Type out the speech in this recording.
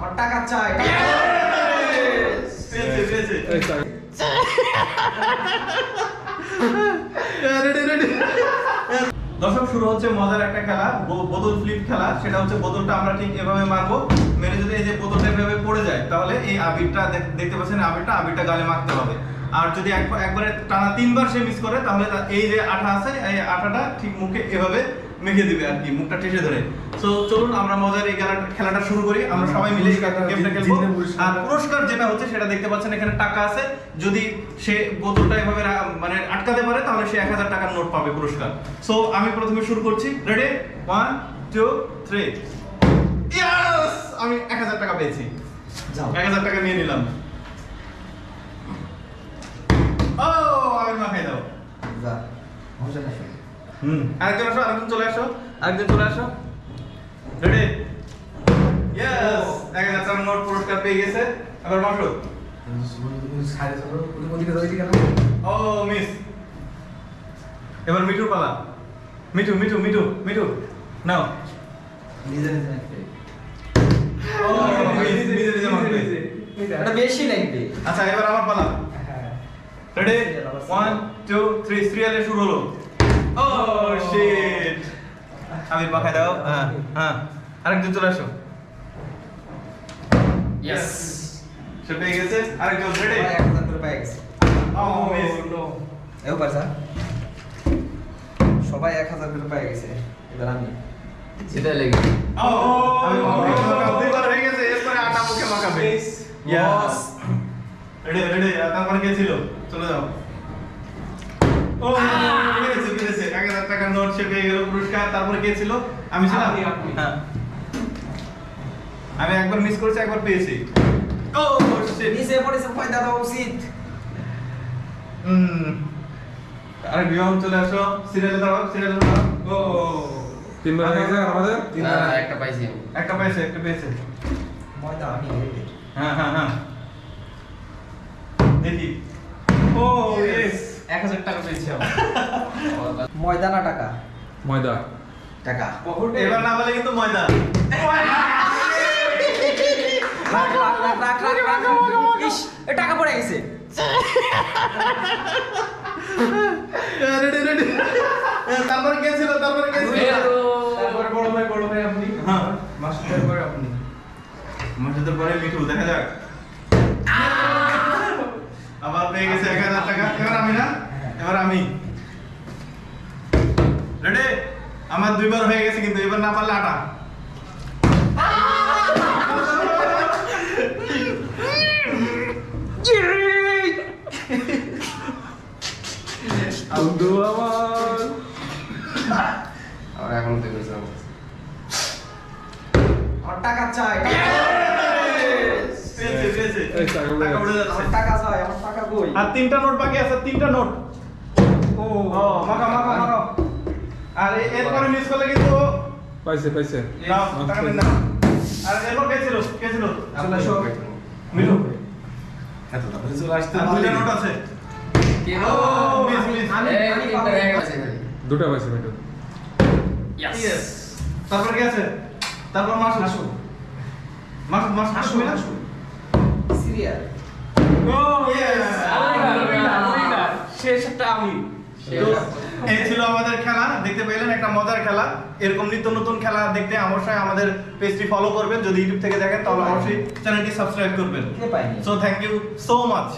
আমার টাকা চাই। দর্শক, শুরু হচ্ছে মজার একটা খেলা, বোতল ফ্লিপ খেলা। সেটা হচ্ছে বোতলটা আমরা ঠিক এভাবে মারবো, মেরে যদি এই যে বোতলটা এভাবে পড়ে যায় তাহলে এই আবিরটা দেখতে পাচ্ছেন, আবিরটা গালে মাখতে হবে। আর যদি একবারে টানা 3বার সে মিস করে তাহলে এই যে আঠা আছে এই আঠাটা ঠিক মুখে এভাবে মেখে দিবে আর কি, মুখটা ঠেসে ধরে। সো চলুন আমরা মজার এই খেলাটা শুরু করি। আমরা সবাই মিলে এই গেমটা খেলবো। আর পুরস্কার যেটা হচ্ছে সেটা দেখতে পাচ্ছেন, এখানে টাকা আছে। যদি সে বোতলটা এভাবে মানে আটকাতে পারে তাহলে সে 1000 টাকার নোট পাবে পুরস্কার। সো আমি প্রথমে শুরু করছি। রেডি? 1 2 3। ইয়েস! আমি 1000 টাকা পেয়েছি। যাও। 1000 টাকা নিয়ে নিলাম। ও, আমি মাখাই দাও। যা। মজা না শুনে। আরেকজন আসো, আরেকজন চলে আসো, আরেকজন চলে আসো। রেডি? ইয়েস! 1000 টাকার নোট পুরস্কার পেয়ে গেছে। এবার মাসো। ও, মিস। এবার মিঠুর পালা। মিঠু নাও। নিজে নিজে নাকি? ও, মিস, নিজে মারবে। এটা বেশি লাগবে। আচ্ছা, এবার আমার পালা। হ্যাঁ। রেডি? 1 2 3। সিরিয়ালে শুরু হলো। ও শিট! আমি মাখাই দাও। হ্যাঁ, আরেকজন চলে আসো। ইয়েস। সে পেয়ে গেছে। আরেকজন রেডি? 1000 করে পেয়ে গেছে। ও মিস। এও পারছা? সবাই 1000 করে পেয়ে গেছে। এবার আমি। সেটা লেগে ও, আমি দুইবার হয়ে গেছে। এরপরে আটা মুখে মাখাবে। Yes. রেডি? তারপরে কে ছিল? চলে যাও। ও, পেরেছে। 1000 টাকার নোট সে পেয়ে গেল পুরস্কার। তারপরে কে ছিল? আমি ছিলাম। হ্যাঁ, আমি একবার মিস করেছি, একবার পেয়েছি। ও শিট! নিচে পড়েছে, পয়দা দেওয়া উচিত। আরে বিয়ম চলে আসো। সিরিয়ালে দাও। ও, 3বার হয়ে গেছে আমাদের। একটা পাইছি আমি। একটা পেয়েছে। ময়দা আমি রেডি। হ্যাঁ। দেখি। ও ইয়েস! 1000 টাকা পেয়েছি আমি। ময়দা না টাকা? ময়দা। টাকা। এবার না বলে কিন্তু ময়দা। রাখ। ইস, এ টাকা পড়ে গেছে। রেডি? তারপরে কে ছিল? তারপরে বড় ভাই আপনি। হ্যাঁ, মাসুদের পরে আপনি। মাসুদের পরে মিঠু। দেখা যাক। আবার পেয়ে গেছে 1000 টাকা। এবার আমি। রেডি? আমার 2বার হয়ে গেছে কিন্তু এবার না পারলে আটা। বন্ধু আমার। আর এখন তো কইছ আমার টাকা চাই। পেয়েছে। এই টাকা উড়ে টাকা উড়ে আমার যাচ্ছে। টাকা চাই। আমার টাকা কই? আর 3টা নোট বাকি আছে। 3টা নোট। ও, মাখা। আর এরপরে মিস করলে কিন্তু পাইছে। নাও, টাকা নিন না। আর এরপর কে ছিল? চলে আসো। মিঠু। এত তাড়াতাড়ি চলে আসতে আর 2টা নোট আছে। কে ও, মিস। এই তিনটা হয়ে গেছে ভাই। দুটা পাইছে মেটু। ইয়েস। তারপর কে আছে? তারপর মাসুদ। সিরিয়াল। ও ইয়েস! শেষটা আমি। তো এই ছিল আমাদের খেলা। দেখতে পেলেন, একটা মজার খেলা। এরকম নিত্য নতুন খেলা দেখতে অবশ্যই আমাদের পেজটি ফলো করবেন। যদি ইউটিউব থেকে দেখেন তাহলে অবশ্যই চ্যানেলটি সাবস্ক্রাইব করবেন। কে পাইনি? So thank you so much.